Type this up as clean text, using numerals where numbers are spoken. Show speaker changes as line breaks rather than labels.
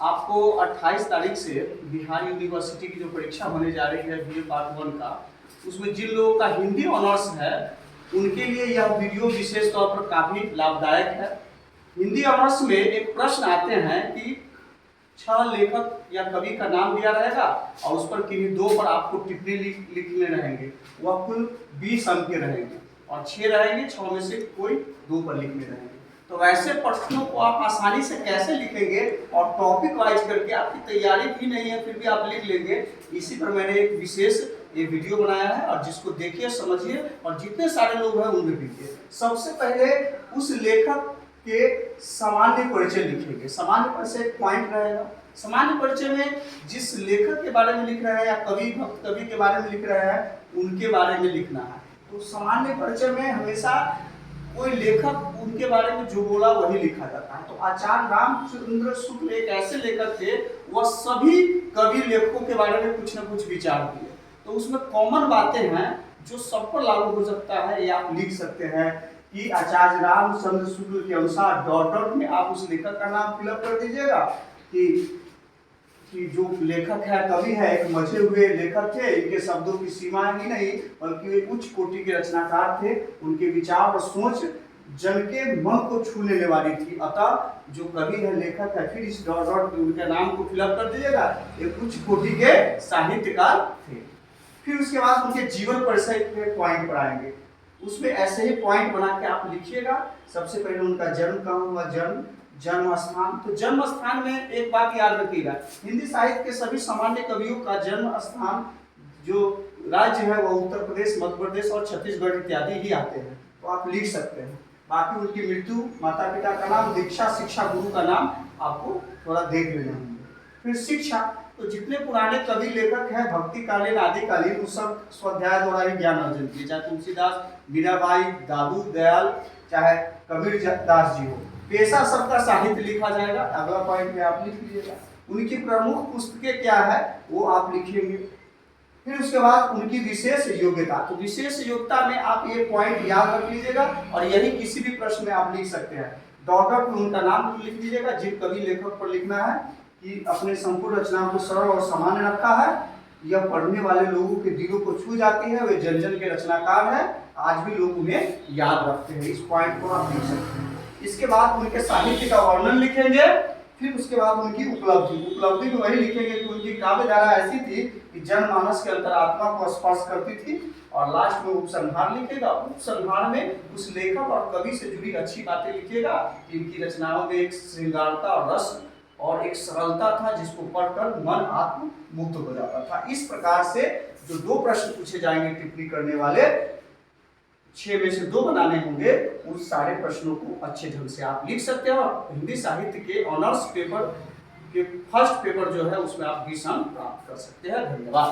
आपको 28 तारीख से बिहार यूनिवर्सिटी की जो परीक्षा होने जा रही है बीए पार्ट 1 का, उसमें जिन लोगों का हिंदी ऑनर्स है उनके लिए यह वीडियो विशेष तौर पर काफ़ी लाभदायक है। हिंदी ऑनर्स में एक प्रश्न आते हैं कि 6 लेखक या कवि का नाम दिया रहेगा और उस पर किन्हीं 2 पर आपको टिप्पणी लिखने रहेंगे। वह कुल 20 अंक के रहेंगे और 6 रहेंगे, 6 में से कोई 2 पर लिखने रहेंगे। तो वैसे प्रश्नों को आप आसानी से कैसे लिखेंगे और टॉपिक वाइज करके, आपकी तैयारी भी नहीं है फिर भी आप लिख लेंगे, इसी पर मैंने एक विशेष ये वीडियो बनाया है और जिसको देखिए, समझिए और जितने सारे लोग हैं उनमें लिखिए। सबसे पहले उस लेखक के सामान्य परिचय लिखेंगे। सामान्य परिचय एक पॉइंट रहेगा। सामान्य परिचय में जिस लेखक के बारे में लिख रहे हैं या कवि भक्त कवि के बारे में लिख रहे हैं उनके बारे में लिखना है। तो सामान्य परिचय में हमेशा कोई लेखक उनके बारे में जो बोला वही लिखा जाता है। तो आचार्य रामचंद्र शुक्ल एक ऐसे लेखक थे, वह सभी कवि लेखकों के बारे में कुछ न कुछ विचार दिए। तो उसमें कॉमन बातें हैं जो सब पर लागू हो सकता है, ये आप लिख सकते हैं कि आचार्य रामचंद्र शुक्ल के अनुसार डॉट डॉट में आप उस लेखक का नाम फिलअप कर दीजिएगा कि जो लेखक है, कवि है, एक मजे हुए लेखक थे। इनके शब्दों की सीमा ही नहीं बल्कि वे उच्च कोटि के रचनाकार थे। उनके विचार और सोच जन के मन को छू लेने वाली थी। अतः जो कवि है, लेखक है, फिर इस डॉट डॉट में उनके नाम को फिलअप कर दीजिएगा, एक उच्च कोटि के साहित्यकार थे। फिर उसके बाद उनके जीवन परिचय के पॉइंट पर आएंगे। उसमें ऐसे ही पॉइंट बना के आप लिखिएगा। सबसे पहले उनका जन्म कहाँ हुआ, जन्म स्थान। तो जन्म स्थान में एक बात याद रखिएगा, हिंदी साहित्य के सभी सामान्य कवियों का जन्म स्थान जो राज्य है वह उत्तर प्रदेश, मध्य प्रदेश और छत्तीसगढ़ इत्यादि ही आते हैं। तो आप लिख सकते हैं। बाकी उनकी मृत्यु, माता पिता का नाम, दीक्षा, शिक्षा गुरु का नाम आपको थोड़ा देख लेना होंगे। फिर शिक्षा, तो जितने पुराने कवि लेखक हैं भक्तिकालीन आदिकालीन, उस सब स्वाध्याय द्वारा ही ज्ञान अर्जन किए, चाहे तुलसीदास, मीराबाई, दादू दयाल, चाहे कबीर दास जी हो। पेशा सबका साहित्य लिखा जाएगा। अगला पॉइंट में आप लिख लीजिएगा। उनकी प्रमुख पुस्तकें क्या है वो आप लिखेंगे। फिर उसके बाद उनकी विशेष योग्यता, तो विशेष योग्यता में आप ये पॉइंट याद रख लीजिएगा और यही किसी भी प्रश्न में आप लिख सकते हैं। डॉट डॉट में उनका नाम लिख लीजिएगा। जिन कवि लेखक पर लिखना है कि अपने संपूर्ण रचनाओं को सरल और सामान्य रखा है, यह पढ़ने वाले लोगों के दिलों को छू जाती है, वे जन जन के रचनाकार हैं, आज भी लोग उन्हें याद रखते हैं। इस पॉइंट को आप लिख सकते हैं। इसके बाद उनके साहित्य का वर्णन लिखेंगे। फिर उसके बाद उनकी उपलब्धि में वही लिखेंगे कि उनकी काव्य धारा ऐसी थी कि जनमानस के अंतरात्मा को स्पर्श करती थी। और लास्ट में उपसंहार लिखेगा। उपसंहार में उस लेखक और कवि से जुड़ी अच्छी बातें लिखिएगा। इनकी रचनाओं में एक श्रृंगारता और रस और एक सरलता था जिसको पढ़कर मन आत्म मुक्त हो जाता था। इस प्रकार से जो 2 प्रश्न पूछे जाएंगे टिप्पणी करने वाले, 6 में से 2 बनाने होंगे, उन सारे प्रश्नों को अच्छे ढंग से आप लिख सकते हैं और हिंदी साहित्य के ऑनर्स पेपर के फर्स्ट पेपर जो है उसमें आप 20 अंक प्राप्त कर सकते हैं। धन्यवाद।